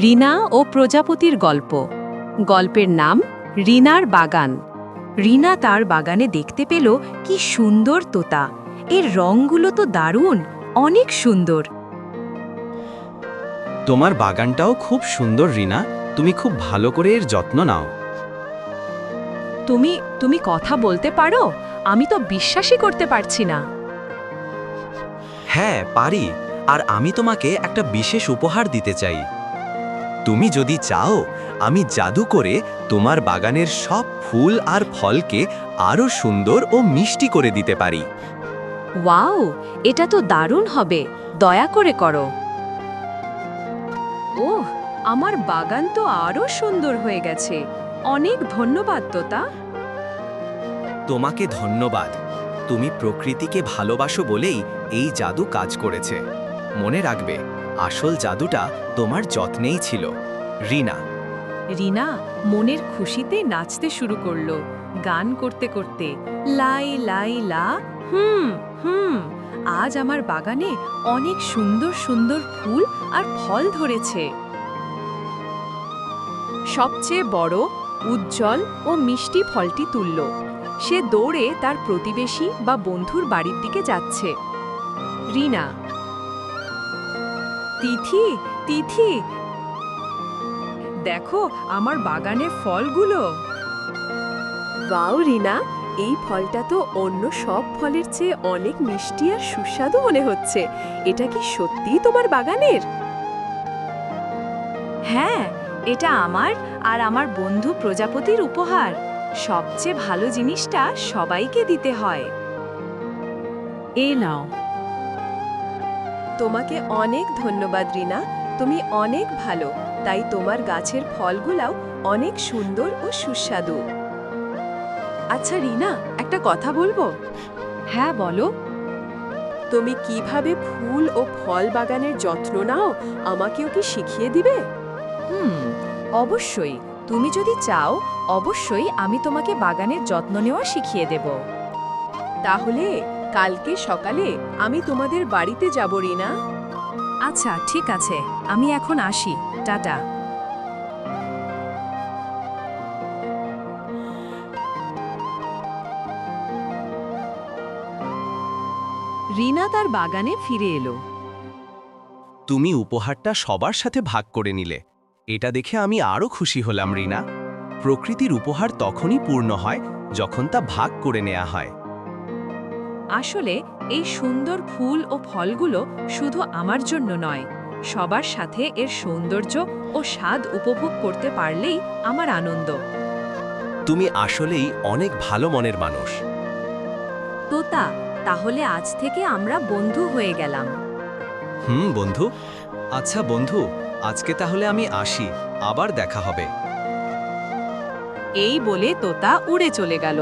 রিনা ও প্রজাপতির গল্প। গল্পের নাম রিনার বাগান। রিনা তার বাগানে দেখতে পেল কি সুন্দর তোতা। এর রঙগুলো তো দারুণ, অনেক সুন্দর। তোমার বাগানটাও খুব সুন্দর রিনা, তুমি খুব ভালো করে এর যত্ন নাও। তুমি তুমি কথা বলতে পারো? আমি তো বিশ্বাসই করতে পারছি না। হ্যাঁ পারি, আর আমি তোমাকে একটা বিশেষ উপহার দিতে চাই। তুমি যদি চাও, আমি জাদু করে তোমার বাগানের সব ফুল আর ফলকে আরো সুন্দর ও মিষ্টি করে দিতে পারি। ওয়াও, এটা তো দারুণ হবে, দয়া করে করো। ওহ, আমার বাগান তো আরো সুন্দর হয়ে গেছে। অনেক ধন্যবাদ তোতা। তোমাকে ধন্যবাদ। তুমি প্রকৃতিকে ভালোবাসো বলেই এই জাদু কাজ করেছে। মনে রাখবে, আসল জাদুটা তোমার যত্নেই ছিল। রিনা। রিনা মনের খুশিতে নাচতে শুরু করলো, গান করতে করতে লাই লাই লা। হুম হুম, আজ আমার বাগানে অনেক সুন্দর সুন্দর ফুল আর ফল ধরেছে। সবচেয়ে বড়, উজ্জ্বল ও মিষ্টি ফলটি তুলল। সে দৌড়ে তার প্রতিবেশী বা বন্ধুর বাড়ির দিকে যাচ্ছে। রিনা, তিথি তিথি, দেখো আমার বাগানের ফলগুলো। ওয়াও রিনা, এই ফলটা তো অন্য সব ফলের চেয়ে অনেক মিষ্টি আর সুস্বাদু মনে হচ্ছে। এটা কি সত্যিই তোমার বাগানের? হ্যাঁ, এটা আমার আর আমার বন্ধু প্রজাপতির উপহার। সবচেয়ে ভালো জিনিসটা সবাইকে দিতে হয়। এই নাও। তোমাকে অনেক ধন্যবাদ রিনা, তুমি অনেক ভালো, তাই তোমার গাছের ফলগুলাও অনেক সুন্দর ও সুস্বাদু। আচ্ছা রিনা, একটা কথা বলবো? হ্যাঁ বলো। তুমি কিভাবে ফুল ও ফল বাগানের যত্ন নাও, আমাকেও কি শিখিয়ে দিবে? অবশ্যই। তুমি যদি চাও, অবশ্যই আমি তোমাকে বাগানের যত্ন নেওয়া শিখিয়ে দেব। তাহলে কালকে সকালে আমি তোমাদের বাড়িতে যাব রিনা। আচ্ছা ঠিক আছে, আমি এখন আসি। টাটা। রিনা তার বাগানে ফিরে এলো। তুমি উপহারটা সবার সাথে ভাগ করে নিলে, এটা দেখে আমি আরো খুশি হলাম রিনা। প্রকৃতির উপহার তখনই পূর্ণ হয় যখন তা ভাগ করে নেওয়া হয়। আসলে এই সুন্দর ফুল ও ফলগুলো শুধু আমার জন্য নয়, সবার সাথে এর সৌন্দর্য ও স্বাদ উপভোগ করতে পারলেই আমার আনন্দ। তুমি আসলেই অনেক ভালো মনের মানুষ। তোতা, তাহলে আজ থেকে আমরা বন্ধু হয়ে গেলাম। বন্ধু। আচ্ছা বন্ধু, আজকে তাহলে আমি আসি, আবার দেখা হবে। এই বলে তোতা উড়ে চলে গেল।